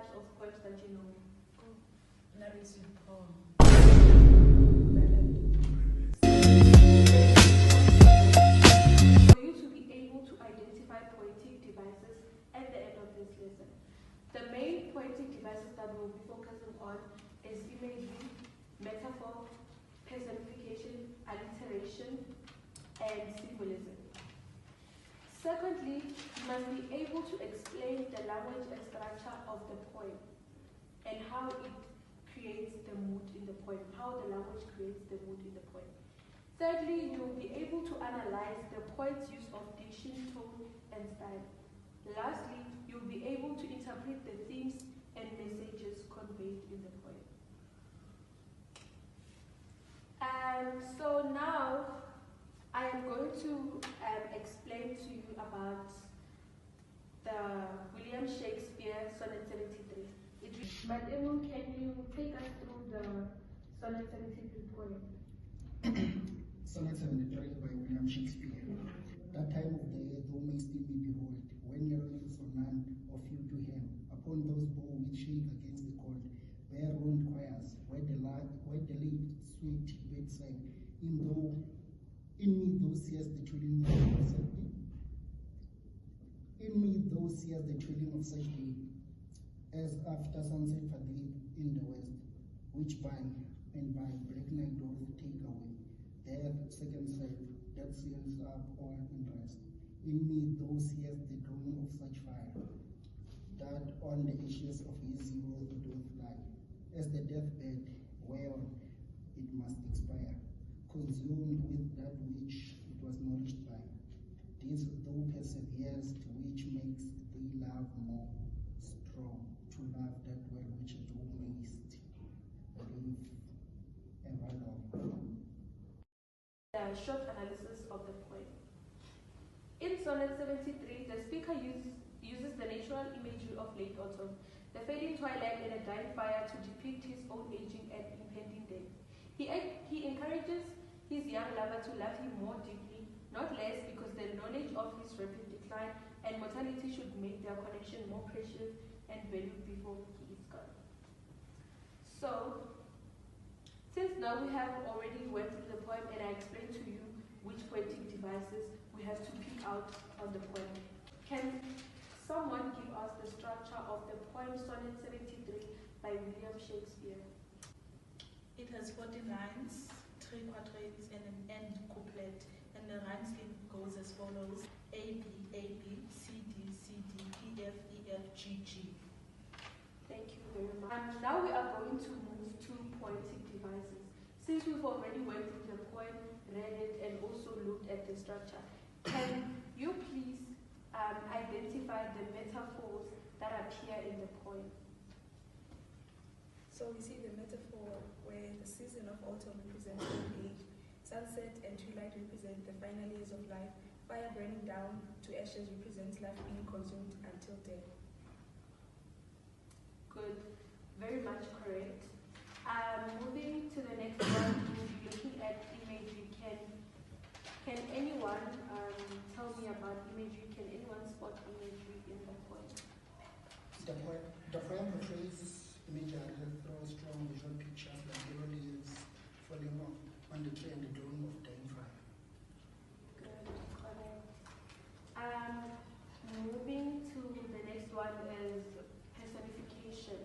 types of poems that you know? Narrative poem. For you to be able to identify poetic devices at the end of this lesson. The main poetic devices that we'll be focusing on is imagery, metaphor, personification, alliteration, and symbolism. Secondly, you must be able to explain the language and structure of the poem and how it creates the mood in the poem, how the language creates the mood in the poem. Thirdly, you will be able to analyze the poet's use of diction, tone, and style. Lastly, you'll be able to interpret the themes and messages conveyed in the poem. So now, I am going to explain to you about the William Shakespeare Sonnet 73. Madam, can you take us through the Sonnet 73 poem? Sonnet 73 by William Shakespeare. That time of the year thou mayst still me behold, when your lips are none of you to hem, upon those bow which shake against the cold, bare round choirs, where the late sweet bird sang, in me thou seest the trilling of such day. In me thou seest the trilling of such day, as after sunset for thee in the west, which by and by black night doth take away. There, second self, that seals up all in rest. In me thou seest the dawning of such fire, that on the ashes of his youth doth lie, as the deathbed whereon it must expire, consumed with that which it was nourished by. This thou perseveres, to which makes thee love more strong, to love that well which thou mayst live ever long. A short analysis of the poem. In Sonnet 73, the speaker uses the natural imagery of late autumn, the fading twilight and a dying fire to depict his own aging and impending death. He encourages his young lover to love him more deeply, not less, because the knowledge of his rapid decline and mortality should make their connection more precious and valued before he is gone. So, since now we have already went through the poem and I explained to you which poetic devices we have to pick out on the poem, can someone give us the structure of the poem Sonnet 73 by William Shakespeare? It has 40 lines, 3 quatrains, and an end couplet, and the rhyme scheme goes as follows: A, B, C, D, E, F, G, G. Thank you very much. Now we are going to move to poetic devices. Since we've already went through the poem, read it, and also looked at the structure, can you please identify the metaphors that appear in the poem? So we see the metaphor where the season of autumn represents old age, sunset and twilight represent the final years of life, fire burning down to ashes represents life being consumed until death. Good, very much correct. Moving to the next one, we'll be looking at imagery. Can anyone tell me about imagery? Can anyone spot imagery in the poem? The poem portrays imagery through strong visual pictures like yellow leaves falling on the tree and the dawning of dying fire. Good, correct. Moving to the next one is personification.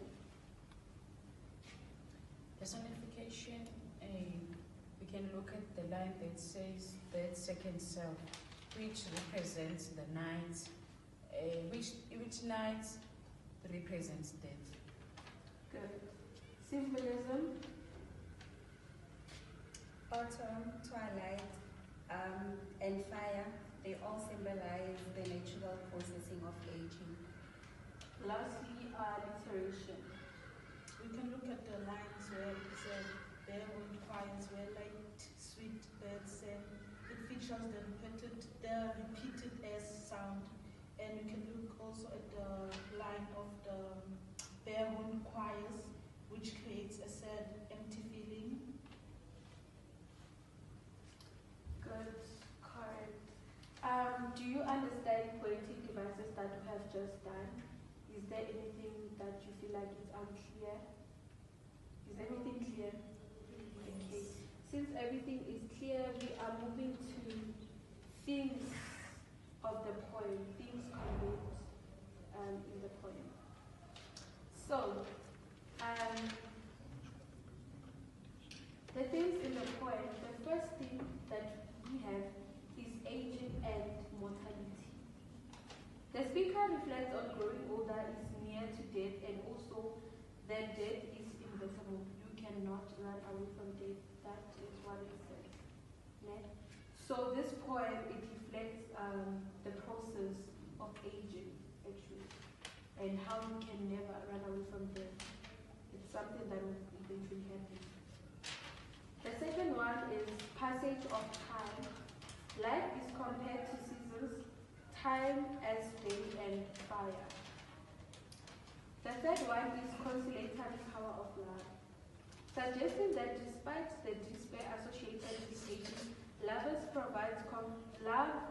Personification, we can look at the line that says that second self, which represents the night, which night represents death. Good. Symbolism. Autumn, twilight, and fire, they all symbolize the natural processing of aging. Lastly, alliteration. We can look at the lines where it says, there will choirs where light, sweet birds sing. It features the repeated S sound. And you can look also at the line of the barewood choirs, which creates a sad, empty feeling. Good, correct. Do you understand poetic devices that we have just done? Is there anything that you feel like like it's unclear? Is everything clear? Okay. Since everything is clear, we are moving to themes of the poem, themes conveyed in the poem. So, the themes in the poem, the first theme that we have is aging and mortality. The speaker reflects on growing older is near to death, and also that death is inevitable. You cannot run away from death. That is what it says. Right? So this poem, it reflects the process of aging, actually, and how you can never run away from death. It's something that will eventually happen. The second one is passage of time. Life is compared to seasons, time as day and fire. The third one is consolatory power of love, suggesting that despite the despair associated with aging, lovers provide consolatory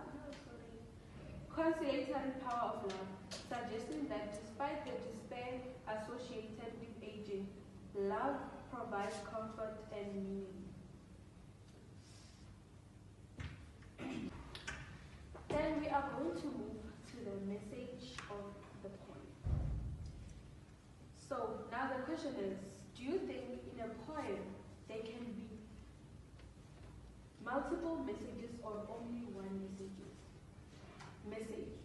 power of love, suggesting that despite the despair associated with aging, love provides comfort and meaning. Then we are going to move to the message of the poem. So now the question is, do you think in a poem there can be multiple messages or only one message?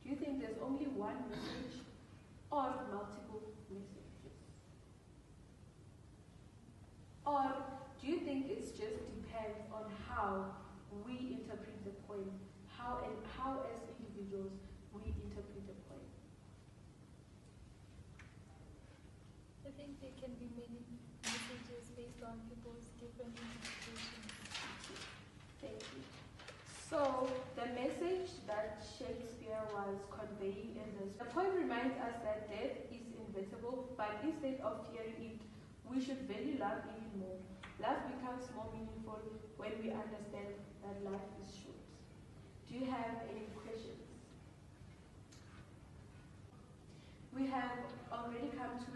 Do you think there's only one message or multiple messages? Or do you think it just depends on how we interpret the poem, how as individuals we interpret the poem? I think there can be many messages based on people's different interpretations. Thank you. So the message that Shakespeare was conveying in the poem reminds us that death is inevitable, but instead of fearing it, we should value love even more. Love becomes more meaningful when we understand that life is short. Do you have any questions? We have already come to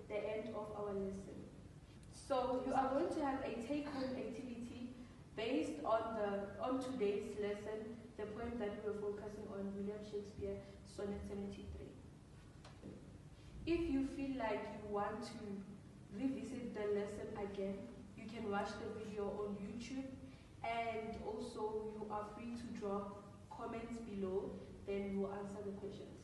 the end of our lesson. So you are going to have a take-home activity based on today's lesson, the poem that we are focusing on, William Shakespeare, Sonnet 73. If you feel like you want to revisit the lesson again, you can watch the video on YouTube, and also you are free to drop comments below, then we'll answer the questions.